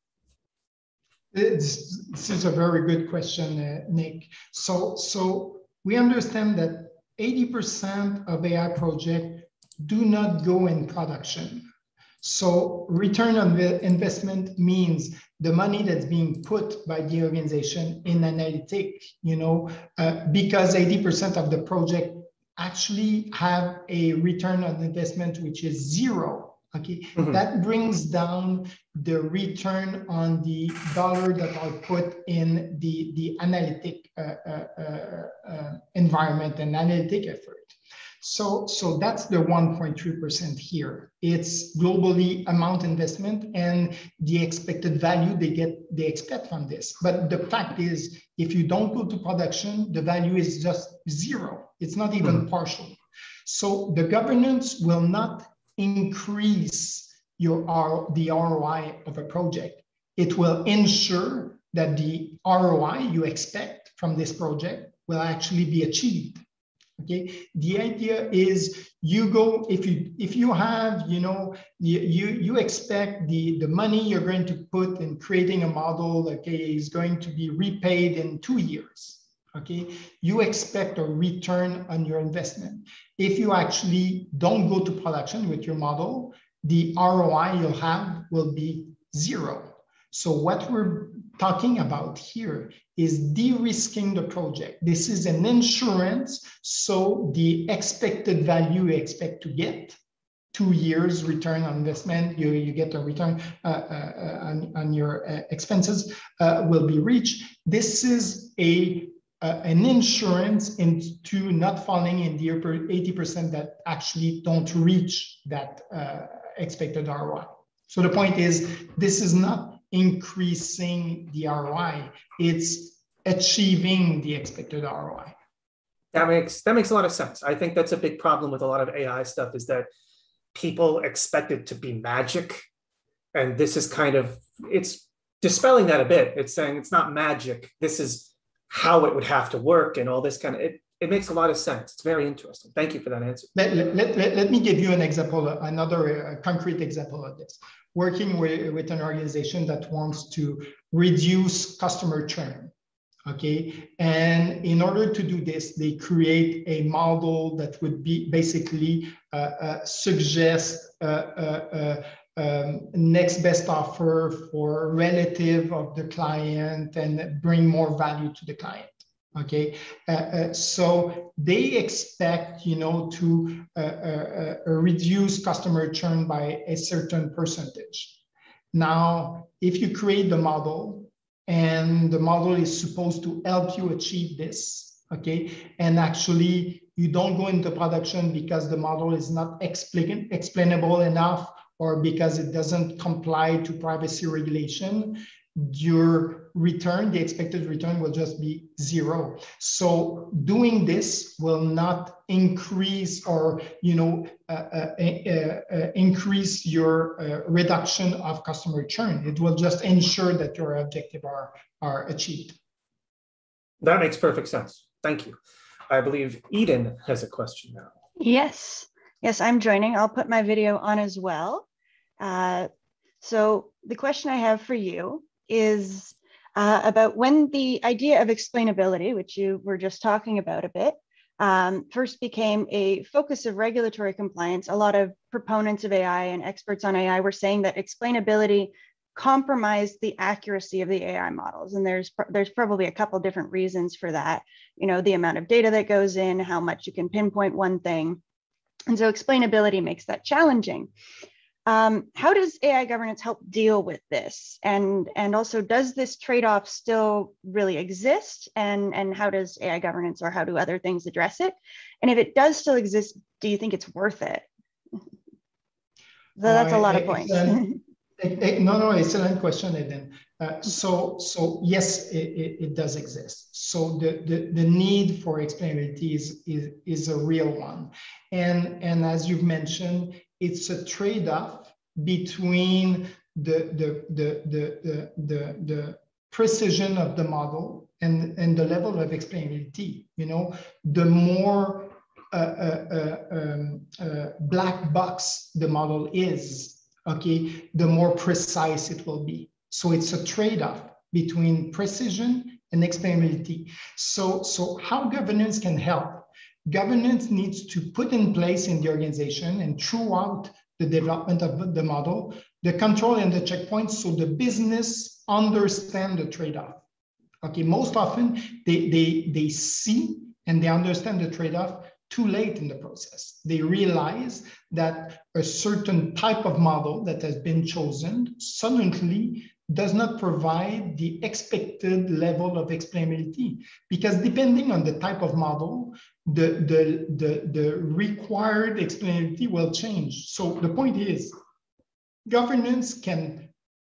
This is a very good question, Nick. So we understand that 80% of AI projects do not go in production. So return on investment means the money that's being put by the organization in analytic, because 80% of the project actually have a return on investment, which is zero. Okay, that brings down the return on the dollar that are put in the analytic environment and analytic effort. So that's the 1.3% here. It's globally amount investment and the expected value they expect from this. But the fact is, if you don't go to production, the value is just zero. It's not even partial. So the governance will not increase the ROI of a project. It will ensure that the ROI you expect from this project will actually be achieved. Okay, the idea is if you have, you expect the money you're going to put in creating a model, okay, is going to be repaid in 2 years. Okay, you expect a return on your investment. If you actually don't go to production with your model, the ROI you'll have will be zero. So what we're talking about here is de-risking the project. This is an insurance, so the expected value you expect to get, 2 years return on investment, you get a return on your expenses will be reached. This is an insurance into not falling in the 80% that actually don't reach that expected ROI. So the point is, this is not increasing the ROI, it's achieving the expected ROI. That makes a lot of sense. I think that's a big problem with a lot of AI stuff, is that people expect it to be magic. And this is it's dispelling that a bit. It's saying it's not magic. This is how it would have to work and all this it makes a lot of sense. It's very interesting. Thank you for that answer. Let me give you an example, another concrete example of this. Working with an organization that wants to reduce customer churn, okay? And in order to do this, they create a model that would be basically suggest next best offer for relative of the client and bring more value to the client. Okay, so they expect, to reduce customer churn by a certain percentage. Now, if you create the model and the model is supposed to help you achieve this, okay, and actually you don't go into production because the model is not explainable enough or because it doesn't comply to privacy regulation, your return, the expected return will just be zero. So doing this will not increase or, increase your reduction of customer churn. It will just ensure that your objectives are achieved. That makes perfect sense. Thank you. I believe Eden has a question now. Yes, I'm joining. I'll put my video on as well. So the question I have for you is about when the idea of explainability, which you were just talking about a bit, first became a focus of regulatory compliance. A lot of proponents of AI and experts on AI were saying that explainability compromised the accuracy of the AI models. And there's probably a couple different reasons for that. The amount of data that goes in, how much you can pinpoint one thing. And so explainability makes that challenging. How does AI governance help deal with this? And also, does this trade-off still really exist? And how does AI governance or how do other things address it? And if it does still exist, do you think it's worth it? So that's a lot of points. No, excellent question, Eden. So yes, it does exist. So the need for explainability is a real one. And as you've mentioned, it's a trade-off between the precision of the model and the level of explainability. The more black box the model is, okay, the more precise it will be. So it's a trade-off between precision and explainability. So how governance can help? Governance needs to put in place in the organization and throughout the development of the model, the control and the checkpoints so the business understand the trade-off. Okay, most often they see and they understand the trade-off too late in the process. They realize that a certain type of model that has been chosen suddenly does not provide the expected level of explainability, because depending on the type of model, the required explainability will change. So the point is, governance can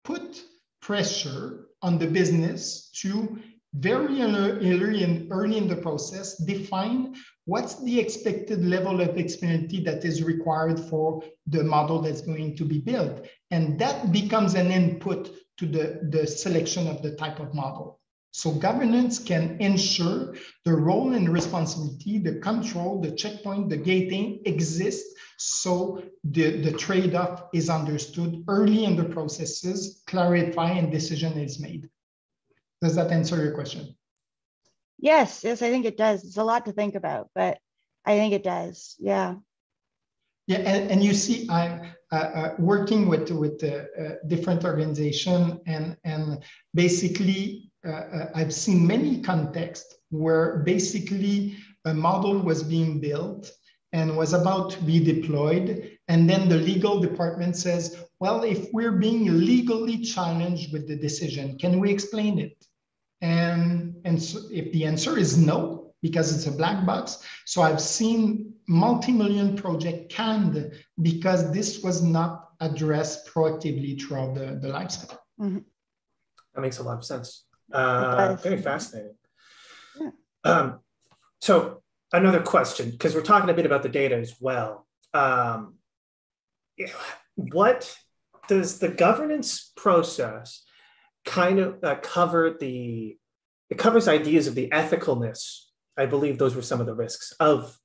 put pressure on the business to very early in the process define what's the expected level of explainability that is required for the model that's going to be built. And that becomes an input to the selection of the type of model. So governance can ensure the role and responsibility, the control, the checkpoint, the gating exists, so the trade-off is understood early in the processes, clarify, and decision is made. Does that answer your question? Yes, I think it does. It's a lot to think about, but I think it does. Yeah. Yeah, and you see, I'm working with different organizations, and basically, I've seen many contexts where basically a model was being built and was about to be deployed, and then the legal department says, well, if we're being legally challenged with the decision, can we explain it? And so if the answer is no, because it's a black box, so I've seen multi-million project canned because this was not addressed proactively throughout the life cycle. Mm-hmm. That makes a lot of sense. Very fascinating. Yeah. So another question, because we're talking a bit about the data as well. What does the governance process kind of cover it covers ideas of the ethicalness? I believe those were some of the risks of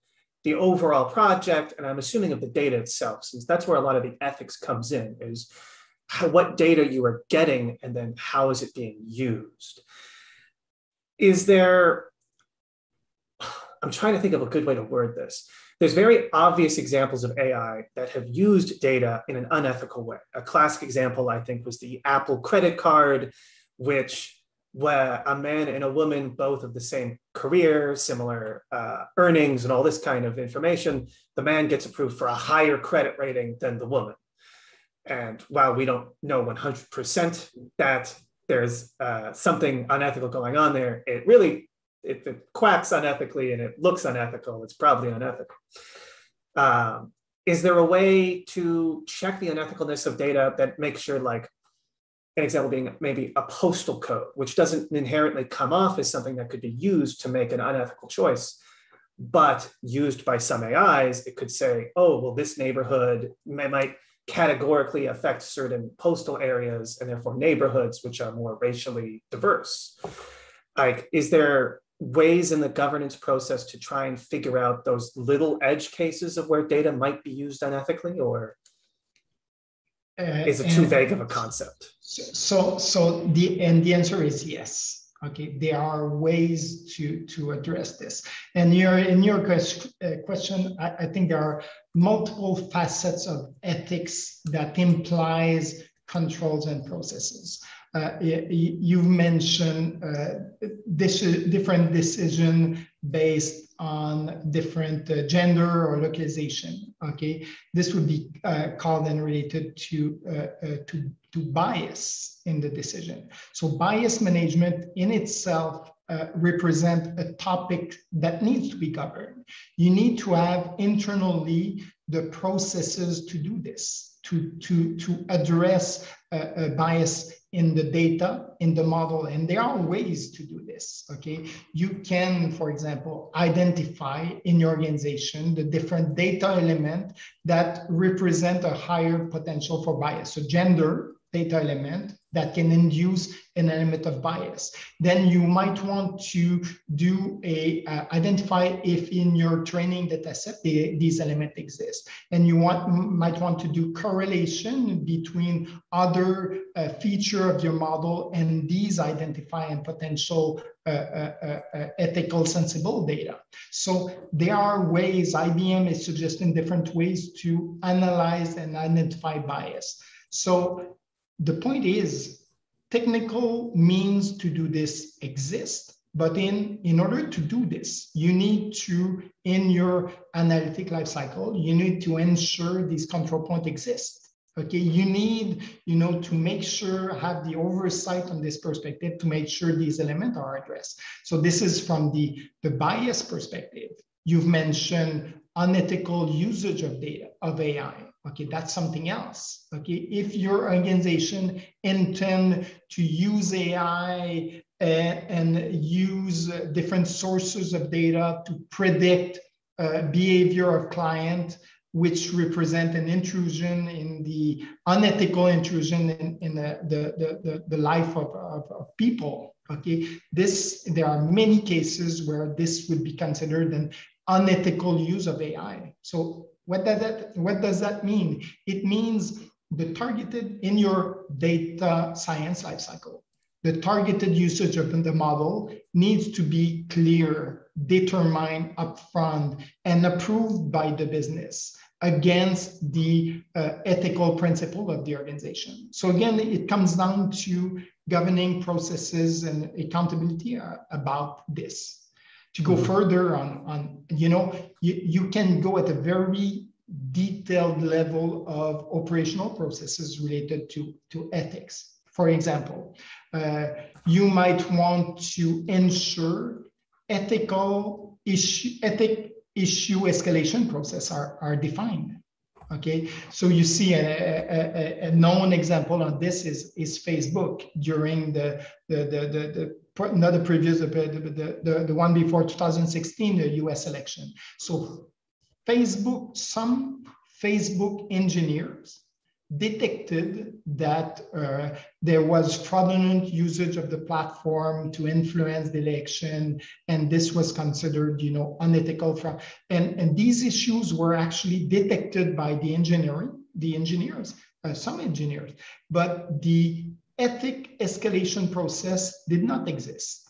the overall project, and I'm assuming of the data itself, since that's where a lot of the ethics comes in, is what data you are getting and then how is it being used. I'm trying to think of a good way to word this. There's very obvious examples of AI that have used data in an unethical way. A classic example, I think, was the Apple credit card, where a man and a woman, both of the same career, similar earnings and all this kind of information, the man gets approved for a higher credit rating than the woman. And while we don't know 100% that there's something unethical going on there, if it quacks unethically and it looks unethical, it's probably unethical. Is there a way to check the unethicalness of data that makes sure, like, an example being maybe a postal code, which doesn't inherently come off as something that could be used to make an unethical choice. But used by some AIs, it could say, oh, well, this neighborhood might categorically affect certain postal areas and therefore neighborhoods which are more racially diverse. Like, is there ways in the governance process to try and figure out those little edge cases of where data might be used unethically, or is it too vague of a concept? So the answer is yes. Okay, there are ways to address this. And in your question, I think there are multiple facets of ethics that implies controls and processes. You've mentioned different decision based on different gender or localization. Okay, this would be called and related to bias in the decision. So bias management in itself represent a topic that needs to be governed. You need to have internally the processes to do this, to address bias in the data, in the model, and there are ways to do this, okay? You can, for example, identify in your organization the different data elements that represent a higher potential for bias. So gender data element that can induce an element of bias. Then you might want to do identify if in your training data set these elements exist. And you might want to do correlation between other feature of your model and these identify and potential ethical sensible data. So there are ways, IBM is suggesting different ways to analyze and identify bias. So the point is, technical means to do this exist, but in order to do this, you need to, in your analytic lifecycle, you need to ensure these control points exist. Okay, you need, to make sure, have the oversight on this perspective to make sure these elements are addressed. So this is from the bias perspective. You've mentioned unethical usage of data, of AI. Okay, that's something else. Okay, if your organization intend to use AI and use different sources of data to predict behavior of client, which represent an intrusion in the unethical intrusion in the life of people. Okay, there are many cases where this would be considered an unethical use of AI. So what does that mean? It means the targeted in your data science lifecycle, the targeted usage of the model needs to be clear, determined upfront, and approved by the business against the ethical principle of the organization. So again, it comes down to governing processes and accountability about this. To go further on you can go at a very detailed level of operational processes related to ethics. For example, you might want to ensure ethic issue escalation process are defined. Okay, so you see a known example on this is Facebook during the one before 2016, the US election. So some Facebook engineers detected that there was fraudulent usage of the platform to influence the election, and this was considered, unethical. And these issues were actually detected by some engineers, but the ethic escalation process did not exist.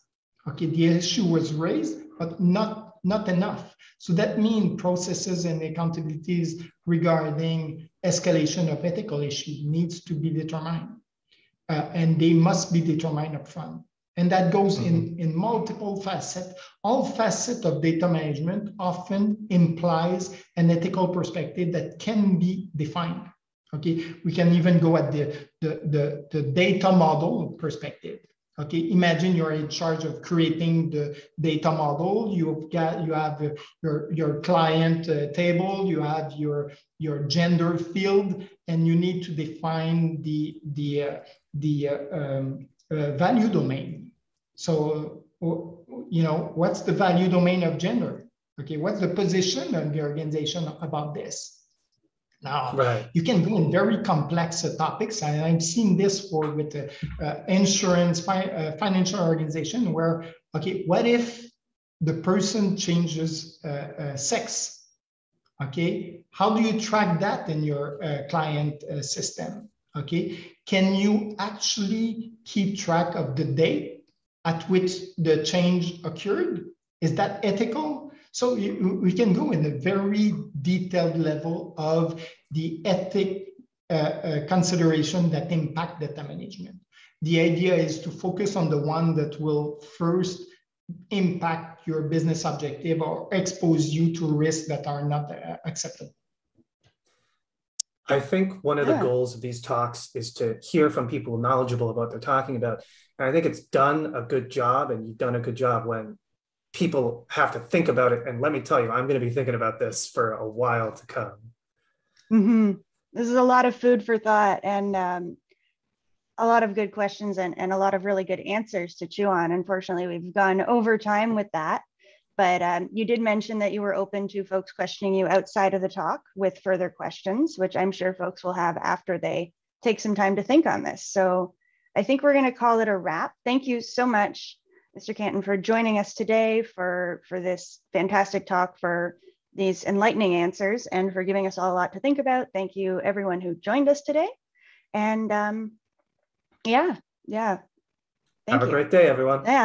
Okay, the issue was raised, but not enough. So that means processes and accountabilities regarding escalation of ethical issues needs to be determined, and they must be determined upfront. And that goes in multiple facets. All facets of data management often implies an ethical perspective that can be defined. Okay, we can even go at the data model perspective. Okay, imagine you're in charge of creating the data model. You have your client table, you have your gender field, and you need to define the value domain. So, what's the value domain of gender? Okay, what's the position of the organization about this? Now, you can go in very complex topics, and I've seen this with insurance, financial organization, where, okay, what if the person changes sex? Okay, how do you track that in your client system? Okay, can you actually keep track of the date at which the change occurred? Is that ethical? So we can go in a very detailed level of the ethic consideration that impact data management. The idea is to focus on the one that will first impact your business objective or expose you to risks that are not acceptable. I think one of the goals of these talks is to hear from people knowledgeable about what they're talking about. And I think it's done a good job, and you've done a good job when people have to think about it. And let me tell you, I'm going to be thinking about this for a while to come. Mm-hmm. This is a lot of food for thought, and a lot of good questions and a lot of really good answers to chew on. Unfortunately, we've gone over time with that, but you did mention that you were open to folks questioning you outside of the talk with further questions, which I'm sure folks will have after they take some time to think on this. So I think we're going to call it a wrap. Thank you so much, Mr. Cantin, for joining us today, for this fantastic talk, for these enlightening answers, and for giving us all a lot to think about. Thank you, everyone who joined us today. And yeah. Have a great day, everyone. Yeah.